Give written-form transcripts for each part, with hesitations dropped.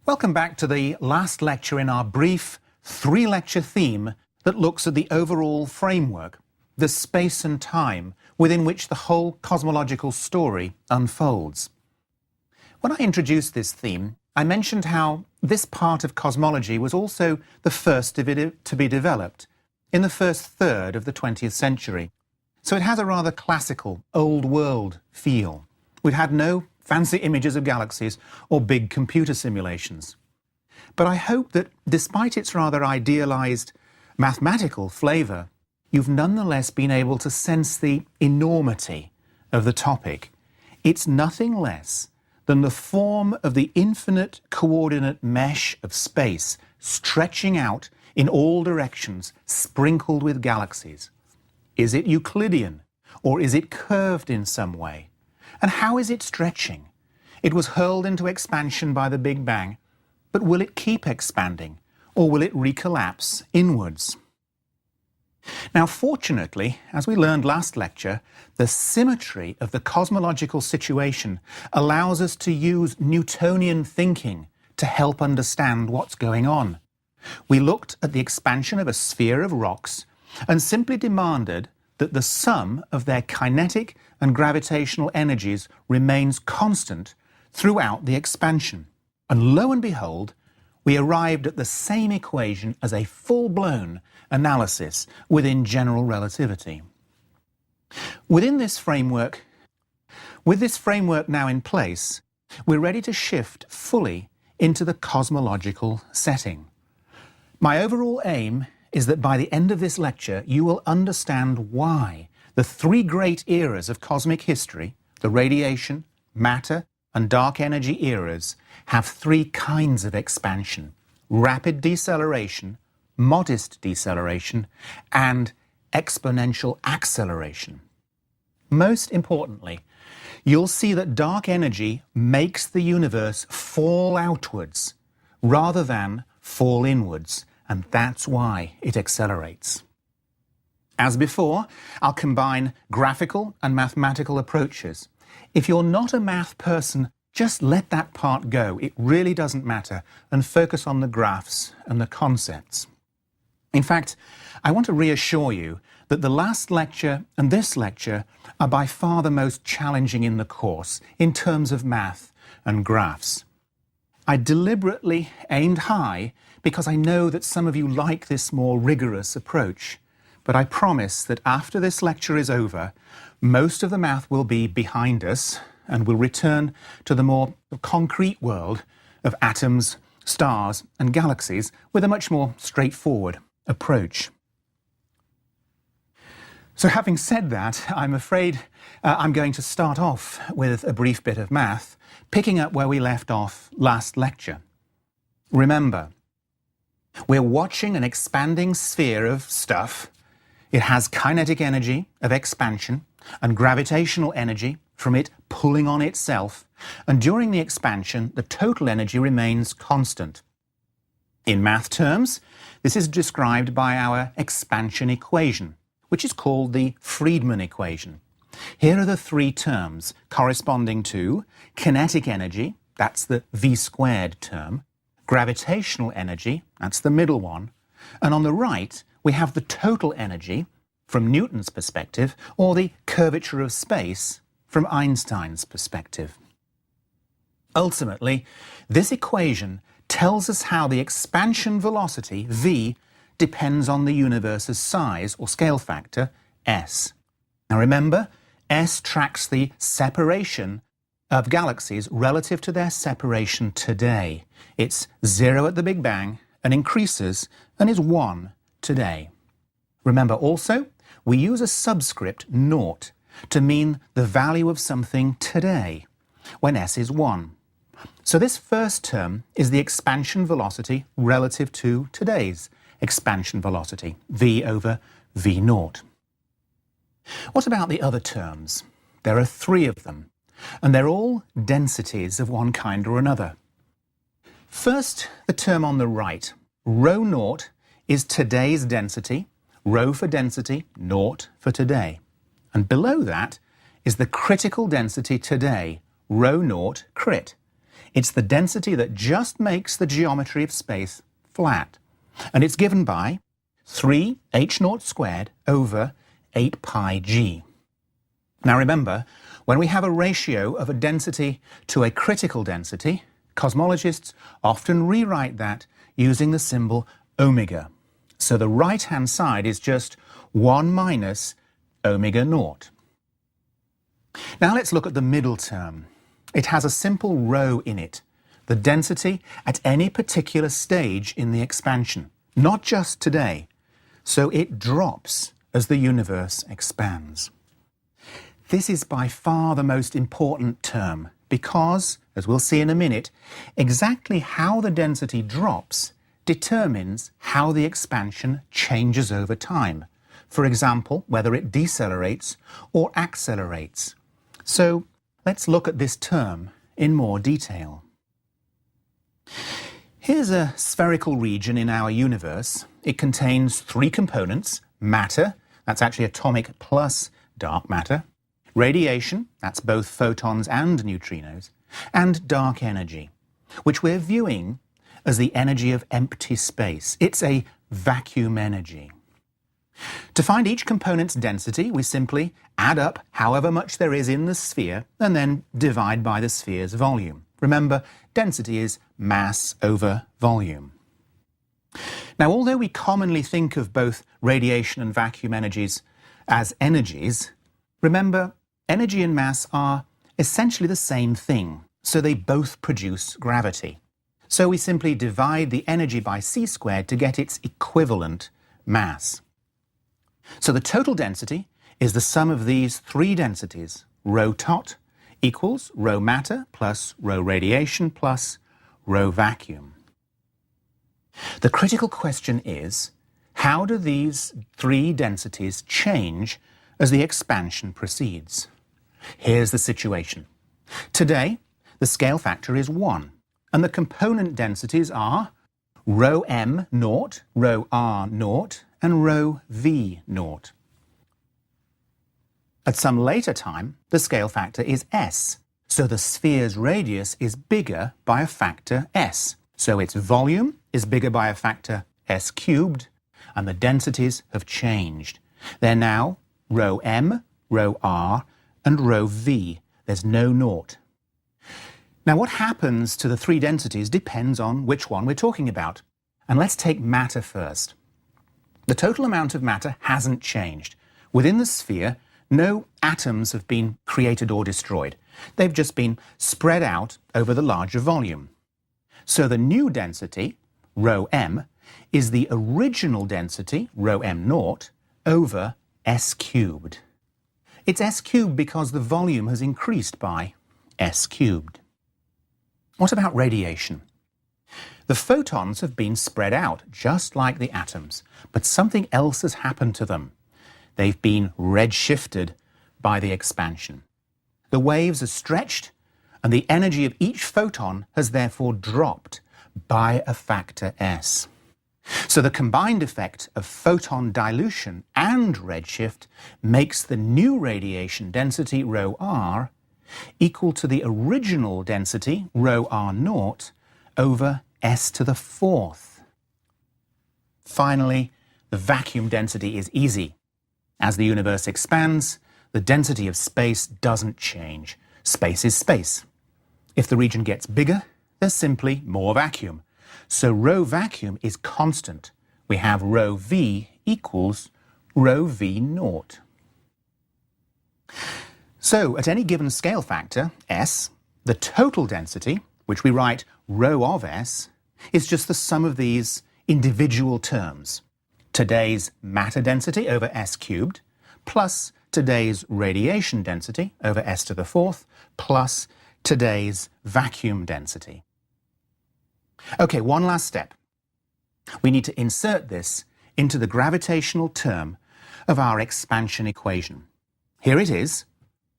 Welcome back to the last lecture in our brief three-lecture theme that looks at the overall framework, the space and time within which the whole cosmological story unfolds. When I introduced this theme, I mentioned how this part of cosmology was also the first to be developed in the first third of the 20th century. So it has a rather classical, old world feel. We've had no fancy images of galaxies or big computer simulations. But I hope that despite its rather idealized mathematical flavor, you've nonetheless been able to sense the enormity of the topic. It's nothing less than the form of the infinite coordinate mesh of space stretching out in all directions, sprinkled with galaxies. Is it Euclidean, or is it curved in some way? And how is it stretching? It was hurled into expansion by the Big Bang, but will it keep expanding, or will it recollapse inwards? Now, fortunately, as we learned last lecture, the symmetry of the cosmological situation allows us to use Newtonian thinking to help understand what's going on. We looked at the expansion of a sphere of rocks and simply demanded that the sum of their kinetic and gravitational energies remains constant throughout the expansion. And lo and behold, we arrived at the same equation as a full-blown analysis within general relativity. With this framework now in place, we're ready to shift fully into the cosmological setting. My overall aim is that by the end of this lecture, you will understand why the three great eras of cosmic history, the radiation, matter, and dark energy eras, have three kinds of expansion: rapid deceleration, modest deceleration, and exponential acceleration. Most importantly, you'll see that dark energy makes the universe fall outwards rather than fall inwards, and that's why it accelerates. As before, I'll combine graphical and mathematical approaches. If you're not a math person, just let that part go. It really doesn't matter, and focus on the graphs and the concepts. In fact, I want to reassure you that the last lecture and this lecture are by far the most challenging in the course in terms of math and graphs. I deliberately aimed high because I know that some of you like this more rigorous approach. But I promise that after this lecture is over, most of the math will be behind us and we'll return to the more concrete world of atoms, stars, and galaxies with a much more straightforward approach. So having said that, I'm afraid I'm going to start off with a brief bit of math, picking up where we left off last lecture. Remember, we're watching an expanding sphere of stuff. It has kinetic energy of expansion and gravitational energy from it pulling on itself, and during the expansion, the total energy remains constant. In math terms, this is described by our expansion equation, which is called the Friedmann equation. Here are the three terms corresponding to kinetic energy, that's the v squared term, gravitational energy, that's the middle one, and on the right we have the total energy from Newton's perspective, or the curvature of space from Einstein's perspective. Ultimately, this equation tells us how the expansion velocity, v, depends on the universe's size or scale factor, s. Now remember, s tracks the separation of galaxies relative to their separation today. It's 0 at the Big Bang and increases and is 1 today. Remember also, we use a subscript 0 to mean the value of something today, when s is 1. So this first term is the expansion velocity relative to today's expansion velocity, v over v0. What about the other terms? There are three of them, and they're all densities of one kind or another. First, the term on the right, ρ0, is today's density, ρ for density, 0 for today. And below that is the critical density today, ρ0 crit. It's the density that just makes the geometry of space flat. And it's given by 3h0 squared over 8 pi g. Now remember, when we have a ratio of a density to a critical density, cosmologists often rewrite that using the symbol omega. So the right-hand side is just 1 minus omega naught. Now let's look at the middle term. It has a simple rho in it, the density at any particular stage in the expansion, not just today. So it drops as the universe expands. This is by far the most important term because, as we'll see in a minute, exactly how the density drops determines how the expansion changes over time. For example, whether it decelerates or accelerates. So let's look at this term in more detail. Here's a spherical region in our universe. It contains 3 components: matter, that's actually atomic plus dark matter; radiation, that's both photons and neutrinos; and dark energy, which we're viewing as the energy of empty space. It's a vacuum energy. To find each component's density, we simply add up however much there is in the sphere and then divide by the sphere's volume. Remember, density is mass over volume. Now, although we commonly think of both radiation and vacuum energies as energies, remember, energy and mass are essentially the same thing, so they both produce gravity. So we simply divide the energy by c squared to get its equivalent mass. So the total density is the sum of these 3 densities, rho tot equals rho matter plus rho radiation plus rho vacuum. The critical question is, how do these 3 densities change as the expansion proceeds? Here's the situation. Today, the scale factor is 1, and the component densities are rho m naught, rho r naught, and rho v naught. At some later time, the scale factor is s, so the sphere's radius is bigger by a factor s. So its volume is bigger by a factor s cubed, and the densities have changed. They're now rho m, rho r, and rho v. There's no naught. Now what happens to the 3 densities depends on which one we're talking about. And let's take matter first. The total amount of matter hasn't changed. Within the sphere, no atoms have been created or destroyed. They've just been spread out over the larger volume. So the new density, rho m, is the original density, rho m naught, over s cubed. It's s cubed because the volume has increased by s cubed. What about radiation? The photons have been spread out, just like the atoms, but something else has happened to them. They've been redshifted by the expansion. The waves are stretched, and the energy of each photon has therefore dropped by a factor s. So the combined effect of photon dilution and redshift makes the new radiation density, rho r, equal to the original density, rho r naught, over s to the 4th. Finally, the vacuum density is easy. As the universe expands, the density of space doesn't change. Space is space. If the region gets bigger, there's simply more vacuum. So rho vacuum is constant. We have rho v equals rho v naught. So at any given scale factor, s, the total density, which we write rho of s, is just the sum of these individual terms. Today's matter density over s cubed, plus today's radiation density over s to the 4th, plus today's vacuum density. Okay, one last step. We need to insert this into the gravitational term of our expansion equation. Here it is.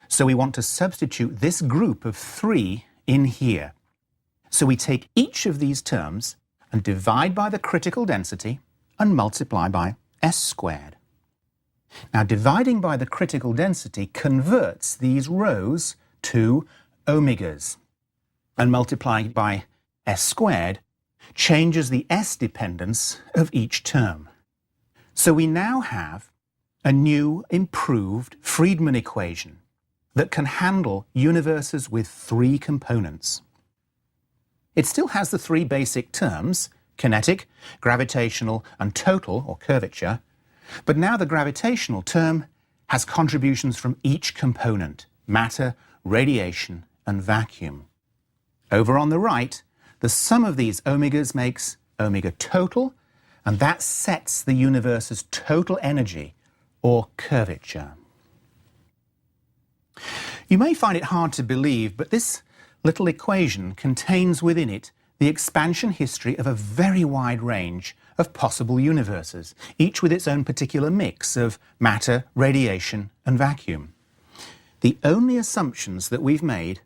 So we want to substitute this group of 3 in here. So we take each of these terms and divide by the critical density and multiply by s squared. Now, dividing by the critical density converts these rhos to omegas. and multiplying by s squared changes the s dependence of each term. So we now have a new, improved Friedmann equation that can handle universes with three components. It still has the three basic terms, kinetic, gravitational, and total, or curvature, but now the gravitational term has contributions from each component, matter, radiation, and vacuum. Over on the right, the sum of these omegas makes omega total, and that sets the universe's total energy, or curvature. You may find it hard to believe, but this little equation contains within it the expansion history of a very wide range of possible universes, each with its own particular mix of matter, radiation, and vacuum. The only assumptions that we've made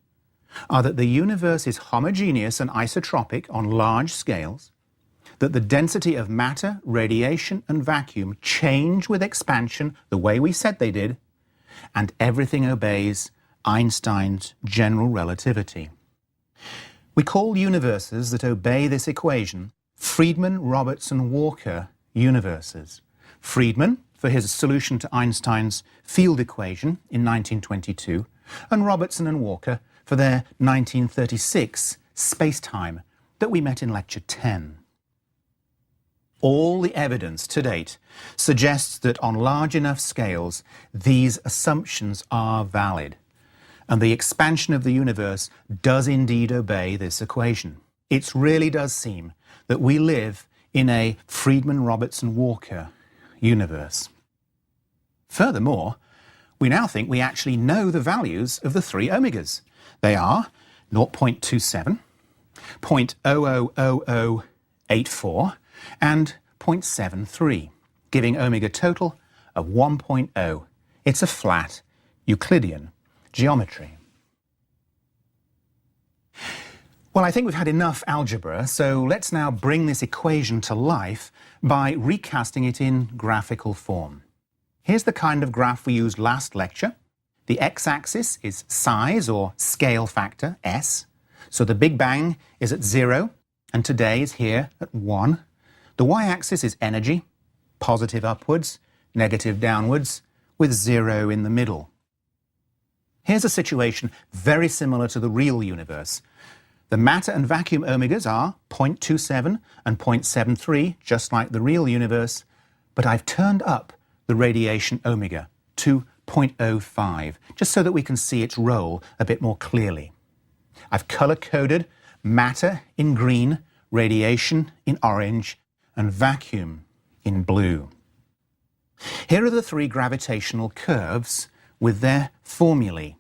are that the universe is homogeneous and isotropic on large scales, that the density of matter, radiation, and vacuum change with expansion the way we said they did, and everything obeys Einstein's general relativity. We call universes that obey this equation Friedmann, Robertson, Walker universes. Friedmann for his solution to Einstein's field equation in 1922, and Robertson and Walker for their 1936 space-time that we met in Lecture 10. All the evidence to date suggests that on large enough scales, these assumptions are valid, and the expansion of the universe does indeed obey this equation. It really does seem that we live in a Friedmann-Robertson-Walker universe. Furthermore, we now think we actually know the values of the three omegas. They are 0.27, 0.000084, and 0.73, giving omega total of 1.0. It's a flat Euclidean geometry. Well, I think we've had enough algebra, so let's now bring this equation to life by recasting it in graphical form. Here's the kind of graph we used last lecture. The x-axis is size or scale factor, S. So the Big Bang is at 0, and today is here at 1. The y-axis is energy, positive upwards, negative downwards, with 0 in the middle. Here's a situation very similar to the real universe. The matter and vacuum omegas are 0.27 and 0.73, just like the real universe, but I've turned up the radiation omega to 0.05, just so that we can see its role a bit more clearly. I've color-coded matter in green, radiation in orange, and vacuum in blue. Here are the three gravitational curves with their formulae.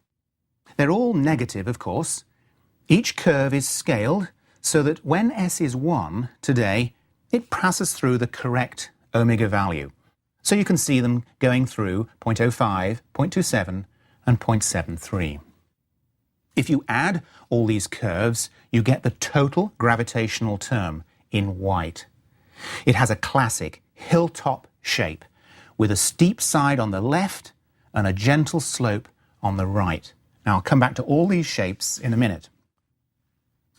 They're all negative, of course. Each curve is scaled so that when S is 1 today, it passes through the correct omega value. So you can see them going through 0.05, 0.27, and 0.73. If you add all these curves, you get the total gravitational term in white. It has a classic hilltop shape with a steep side on the left and a gentle slope on the right. Now, I'll come back to all these shapes in a minute.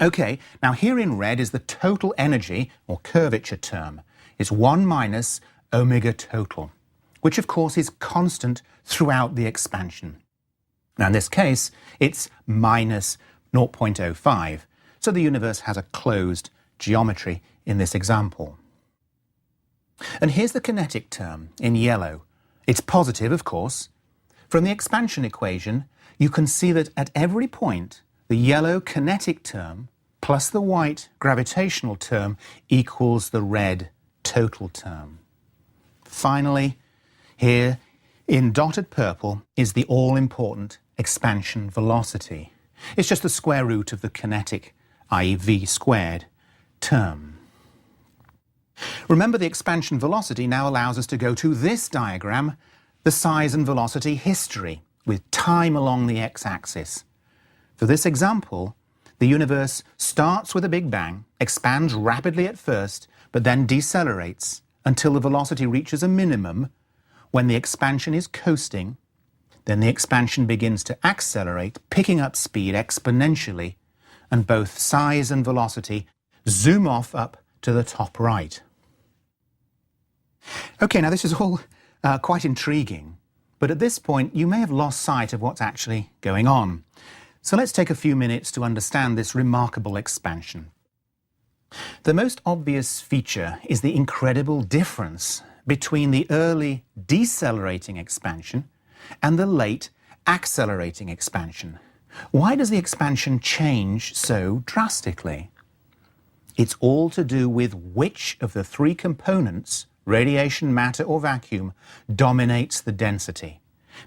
Okay, now here in red is the total energy, or curvature term. It's 1 minus omega total, which of course is constant throughout the expansion. Now in this case, it's minus 0.05, so the universe has a closed geometry in this example. And here's the kinetic term in yellow. It's positive, of course. From the expansion equation, you can see that at every point, the yellow kinetic term plus the white gravitational term equals the red total term. Finally, here in dotted purple is the all-important expansion velocity. It's just the square root of the kinetic, i.e. v squared, term. Remember, the expansion velocity now allows us to go to this diagram, the size and velocity history, with time along the x-axis. For this example, the universe starts with a Big Bang, expands rapidly at first, but then decelerates until the velocity reaches a minimum. When the expansion is coasting, then the expansion begins to accelerate, picking up speed exponentially and both size and velocity zoom off up to the top right. Okay, now this is all quite intriguing, but at this point you may have lost sight of what's actually going on. So let's take a few minutes to understand this remarkable expansion. The most obvious feature is the incredible difference between the early decelerating expansion and the late accelerating expansion. Why does the expansion change so drastically? It's all to do with which of the three components, radiation, matter, or vacuum, dominates the density,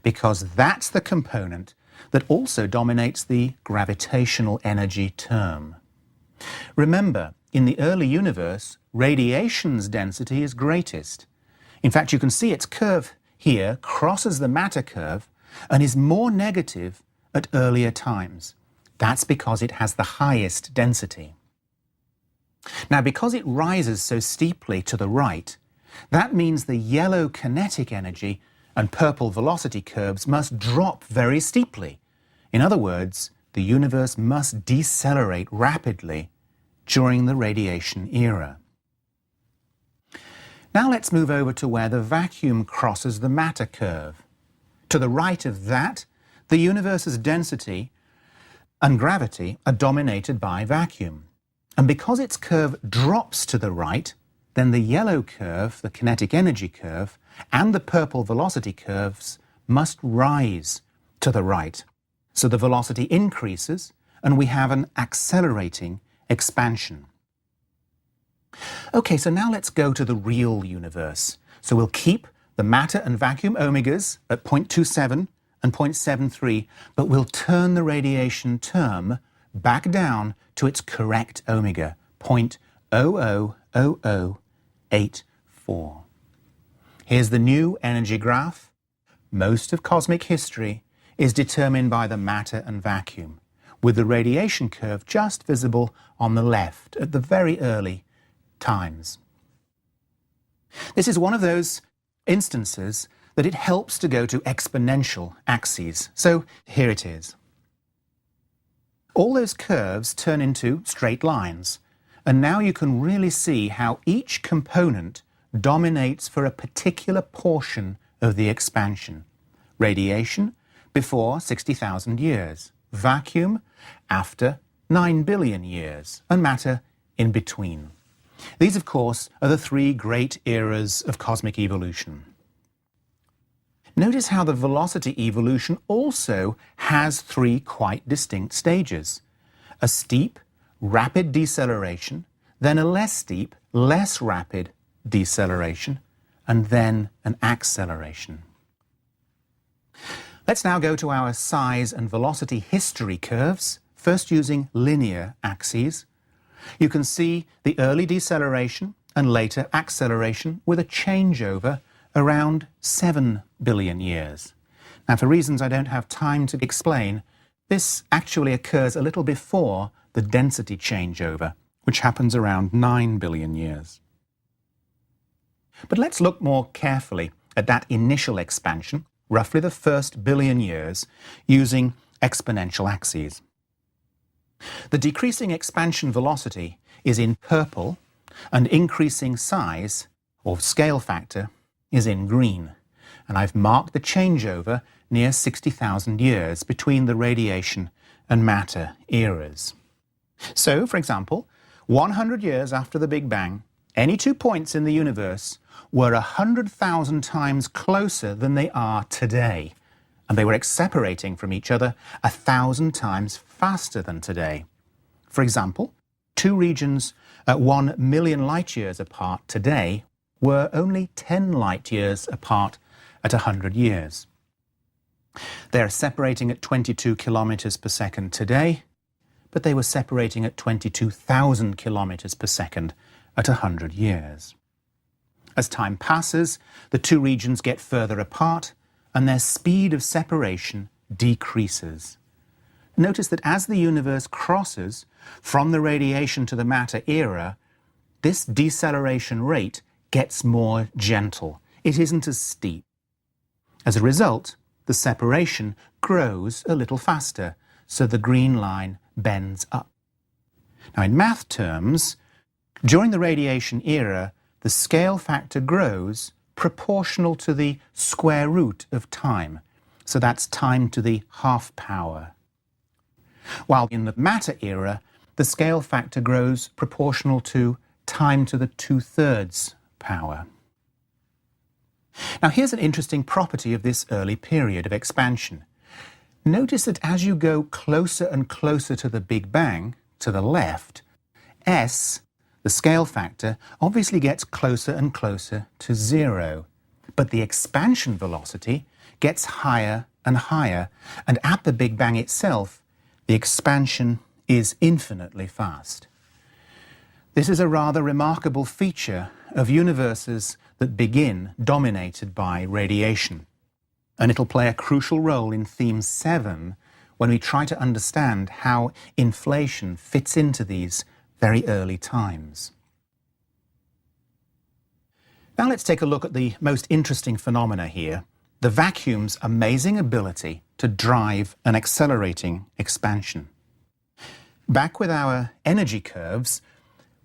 because that's the component that also dominates the gravitational energy term. Remember, in the early universe, radiation's density is greatest. In fact, you can see its curve here crosses the matter curve and is more negative at earlier times. That's because it has the highest density. Now, because it rises so steeply to the right, that means the yellow kinetic energy and purple velocity curves must drop very steeply. In other words, the universe must decelerate rapidly during the radiation era. Now let's move over to where the vacuum crosses the matter curve. To the right of that, the universe's density and gravity are dominated by vacuum. And because its curve drops to the right, then the yellow curve, the kinetic energy curve, and the purple velocity curves must rise to the right. So the velocity increases and we have an accelerating expansion. Okay, so now let's go to the real universe. So we'll keep the matter and vacuum omegas at 0.27 and 0.73, but we'll turn the radiation term back down to its correct omega, 0.000084. Here's the new energy graph. Most of cosmic history is determined by the matter and vacuum, with the radiation curve just visible on the left at the very early times. This is one of those instances that it helps to go to exponential axes. So here it is. All those curves turn into straight lines, and now you can really see how each component dominates for a particular portion of the expansion. Radiation before 60,000 years, vacuum after 9 billion years, and matter in between. These, of course, are the three great eras of cosmic evolution. Notice how the velocity evolution also has three quite distinct stages. A steep, rapid deceleration, then a less steep, less rapid deceleration, and then an acceleration. Let's now go to our size and velocity history curves, first using linear axes. You can see the early deceleration and later acceleration with a changeover around 7 billion years. Now, for reasons I don't have time to explain, this actually occurs a little before the density changeover, which happens around 9 billion years. But let's look more carefully at that initial expansion, roughly the first billion years, using exponential axes. The decreasing expansion velocity is in purple, and increasing size, or scale factor, is in green. And I've marked the changeover near 60,000 years between the radiation and matter eras. So, for example, 100 years after the Big Bang, any 2 points in the universe were 100,000 times closer than they are today, and they were separating from each other 1,000 times faster than today. For example, two regions at 1 million light years apart today were only 10 light years apart at 100 years. They're separating at 22 kilometers per second today, but they were separating at 22,000 kilometers per second at 100 years. As time passes, the two regions get further apart and their speed of separation decreases. Notice that as the universe crosses from the radiation to the matter era, this deceleration rate gets more gentle. It isn't as steep. As a result, the separation grows a little faster, so the green line bends up. Now, in math terms, during the radiation era, the scale factor grows proportional to the square root of time. So that's time to the half power. While in the matter era, the scale factor grows proportional to time to the 2/3 power. Now, here's an interesting property of this early period of expansion. Notice that as you go closer and closer to the Big Bang, to the left, S, the scale factor, obviously gets closer and closer to 0. But the expansion velocity gets higher and higher, and at the Big Bang itself, the expansion is infinitely fast. This is a rather remarkable feature of universes that begin dominated by radiation. And it'll play a crucial role in Theme 7 when we try to understand how inflation fits into these very early times. Now let's take a look at the most interesting phenomena here, the vacuum's amazing ability to drive an accelerating expansion. Back with our energy curves,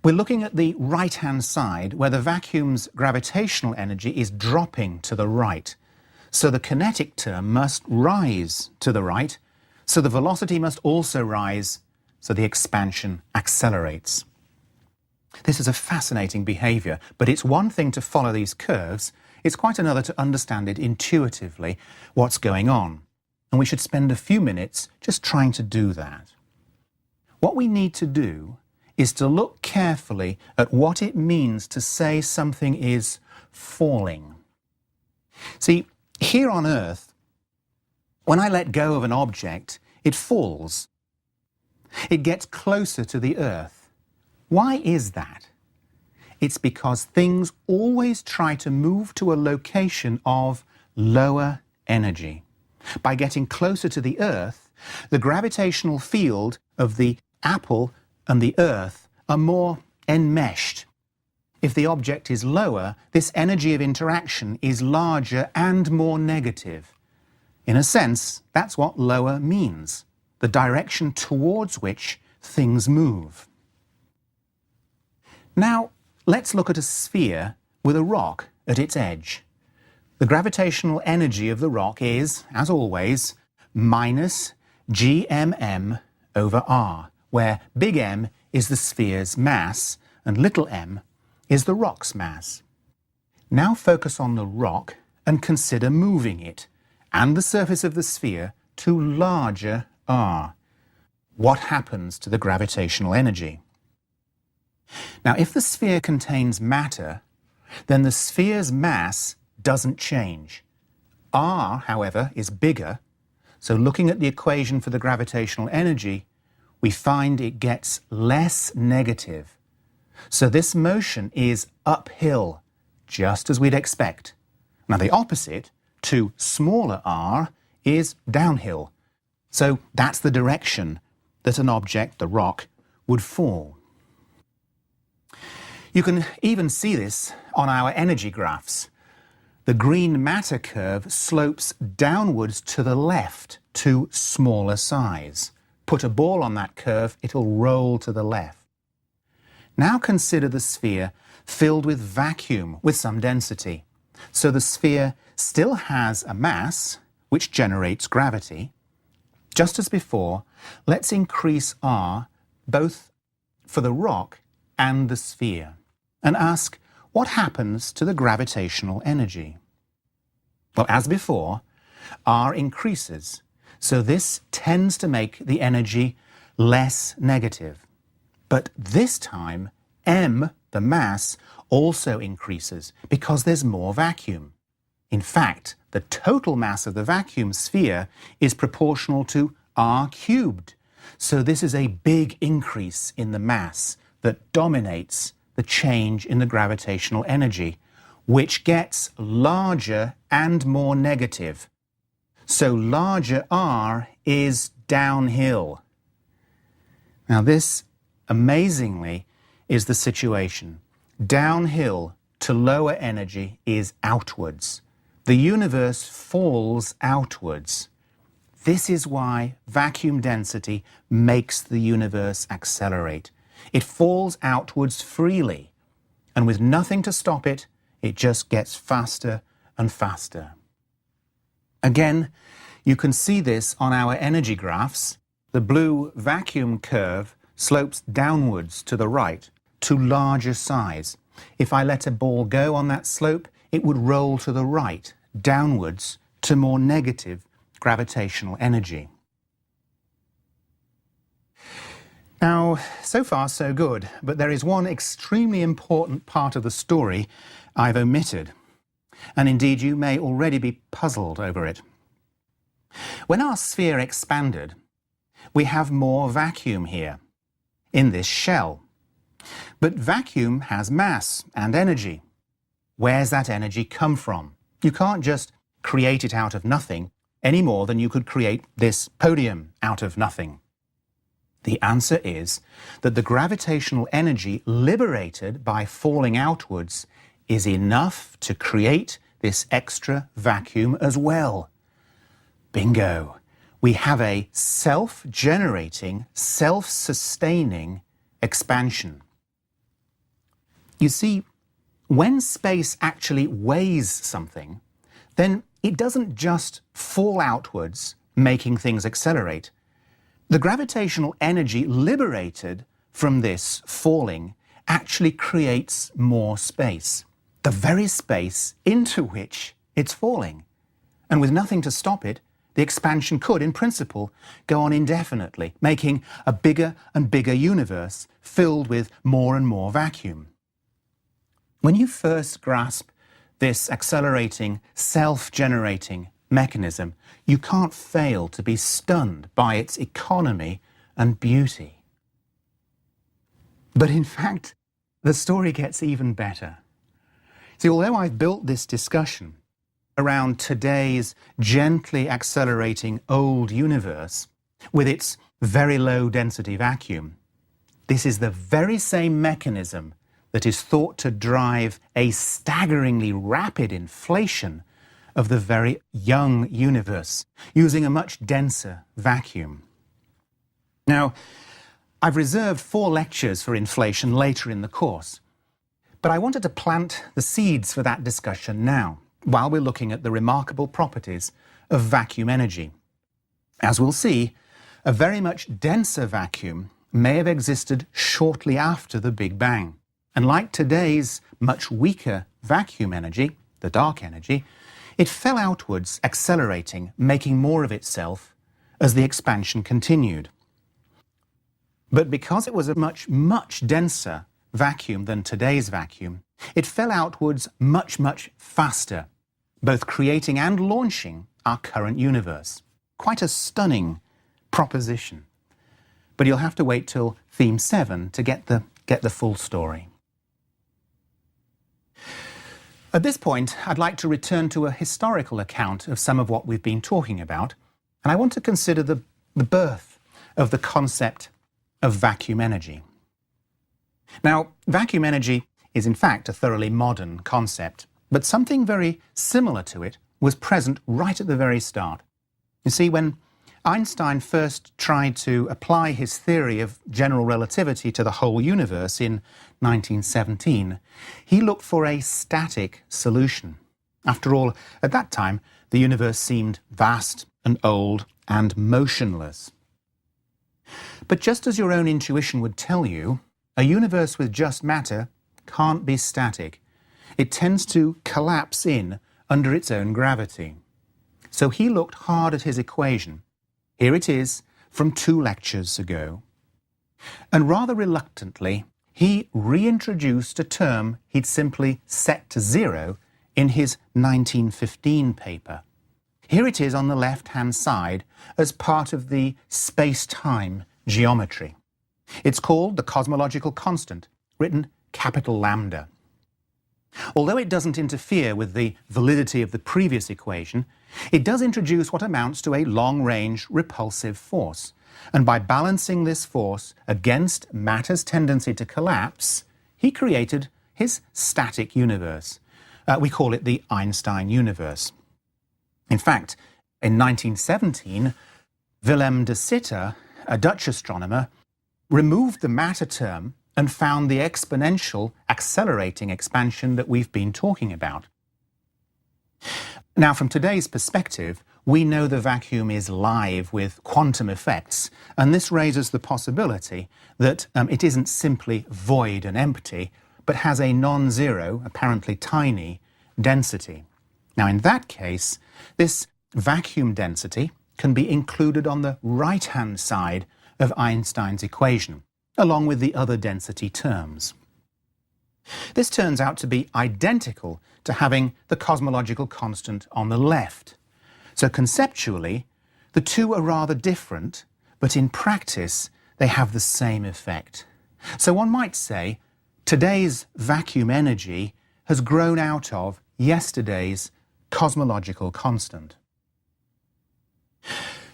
we're looking at the right-hand side where the vacuum's gravitational energy is dropping to the right. So the kinetic term must rise to the right, so the velocity must also rise, so the expansion accelerates. This is a fascinating behaviour, but it's one thing to follow these curves, it's quite another to understand it intuitively, what's going on. And we should spend a few minutes just trying to do that. What we need to do is to look carefully at what it means to say something is falling. See, here on Earth, when I let go of an object, it falls. It gets closer to the Earth. Why is that? It's because things always try to move to a location of lower energy. By getting closer to the Earth, the gravitational field of the apple and the Earth are more enmeshed. If the object is lower, this energy of interaction is larger and more negative. In a sense, that's what lower means, the direction towards which things move. Now, let's look at a sphere with a rock at its edge. The gravitational energy of the rock is, as always, minus gmm over r, where big M is the sphere's mass and little m is the rock's mass. Now focus on the rock and consider moving it and the surface of the sphere to larger r. What happens to the gravitational energy? Now, if the sphere contains matter, then the sphere's mass doesn't change. R, however, is bigger, so looking at the equation for the gravitational energy, we find it gets less negative. So this motion is uphill, just as we'd expect. Now the opposite, to smaller r, is downhill. So that's the direction that an object, the rock, would fall. You can even see this on our energy graphs. The green matter curve slopes downwards to the left to smaller size. Put a ball on that curve, it'll roll to the left. Now consider the sphere filled with vacuum with some density. So the sphere still has a mass, which generates gravity. Just as before, let's increase r both for the rock and the sphere and ask what happens to the gravitational energy. Well, as before, r increases, so this tends to make the energy less negative. But this time, m, the mass, also increases because there's more vacuum. In fact, the total mass of the vacuum sphere is proportional to r cubed. So this is a big increase in the mass that dominates the change in the gravitational energy, which gets larger and more negative. So larger r is downhill. Now this, amazingly, is the situation. Downhill to lower energy is outwards. The universe falls outwards. This is why vacuum density makes the universe accelerate. It falls outwards freely, and with nothing to stop it, it just gets faster and faster. Again, you can see this on our energy graphs. The blue vacuum curve slopes downwards to the right, to larger size. If I let a ball go on that slope, it would roll to the right, downwards, to more negative gravitational energy. Now, so far so good, but there is one extremely important part of the story I've omitted, and indeed you may already be puzzled over it. When our sphere expanded, we have more vacuum here, in this shell. But vacuum has mass and energy. Where's that energy come from? You can't just create it out of nothing any more than you could create this podium out of nothing. The answer is that the gravitational energy liberated by falling outwards is enough to create this extra vacuum as well. Bingo! We have a self-generating, self-sustaining expansion. You see, when space actually weighs something, then it doesn't just fall outwards, making things accelerate. The gravitational energy liberated from this falling actually creates more space, the very space into which it's falling. And with nothing to stop it, the expansion could, in principle, go on indefinitely, making a bigger and bigger universe filled with more and more vacuum. When you first grasp this accelerating, self-generating mechanism, you can't fail to be stunned by its economy and beauty. But in fact, the story gets even better. See, although I've built this discussion around today's gently accelerating old universe with its very low density vacuum, this is the very same mechanism that is thought to drive a staggeringly rapid inflation of the very young universe using a much denser vacuum. Now, I've reserved 4 lectures for inflation later in the course, but I wanted to plant the seeds for that discussion now, while we're looking at the remarkable properties of vacuum energy. As we'll see, a very much denser vacuum may have existed shortly after the Big Bang. And like today's much weaker vacuum energy, the dark energy, it fell outwards, accelerating, making more of itself as the expansion continued. But because it was a much, much denser vacuum than today's vacuum, it fell outwards much, much faster, both creating and launching our current universe. Quite a stunning proposition. But you'll have to wait till theme 7 to get the full story. At this point, I'd like to return to a historical account of some of what we've been talking about, and I want to consider the birth of the concept of vacuum energy. Now, vacuum energy is in fact a thoroughly modern concept, but something very similar to it was present right at the very start. You see, when Einstein first tried to apply his theory of general relativity to the whole universe in 1917, he looked for a static solution. After all, at that time, the universe seemed vast and old and motionless. But just as your own intuition would tell you, a universe with just matter can't be static. It tends to collapse in under its own gravity. So he looked hard at his equation. Here it is from 2 lectures ago. And rather reluctantly, he reintroduced a term he'd simply set to 0 in his 1915 paper. Here it is on the left-hand side as part of the space-time geometry. It's called the cosmological constant, written capital lambda. Although it doesn't interfere with the validity of the previous equation, it does introduce what amounts to a long-range repulsive force. And by balancing this force against matter's tendency to collapse, he created his static universe. We call it the Einstein universe. In fact, in 1917, Willem de Sitter, a Dutch astronomer, removed the matter term and found the exponential accelerating expansion that we've been talking about. Now, from today's perspective, we know the vacuum is live with quantum effects, and this raises the possibility that it isn't simply void and empty, but has a non-zero, apparently tiny, density. Now, in that case, this vacuum density can be included on the right-hand side of Einstein's equation, along with the other density terms. This turns out to be identical to having the cosmological constant on the left. So conceptually, the two are rather different, but in practice, they have the same effect. So one might say, today's vacuum energy has grown out of yesterday's cosmological constant.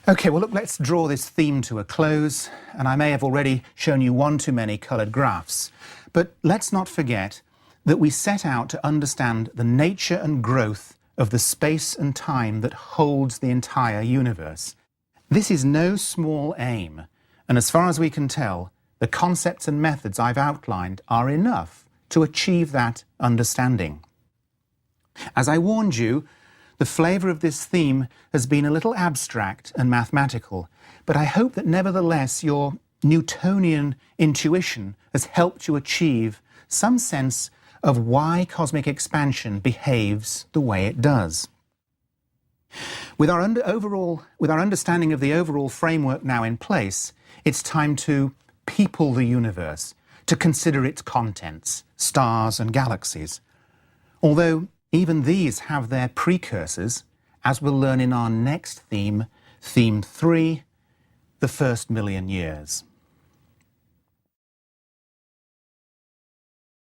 Okay, well, look, let's draw this theme to a close, and I may have already shown you one too many coloured graphs, but let's not forget that we set out to understand the nature and growth of the space and time that holds the entire universe. This is no small aim, and as far as we can tell, the concepts and methods I've outlined are enough to achieve that understanding. As I warned you, the flavour of this theme has been a little abstract and mathematical, but I hope that nevertheless your Newtonian intuition has helped you achieve some sense of why cosmic expansion behaves the way it does. With our understanding of the overall framework now in place, it's time to people the universe, to consider its contents, stars and galaxies. Although even these have their precursors, as we'll learn in our next theme, Theme 3, the first million years.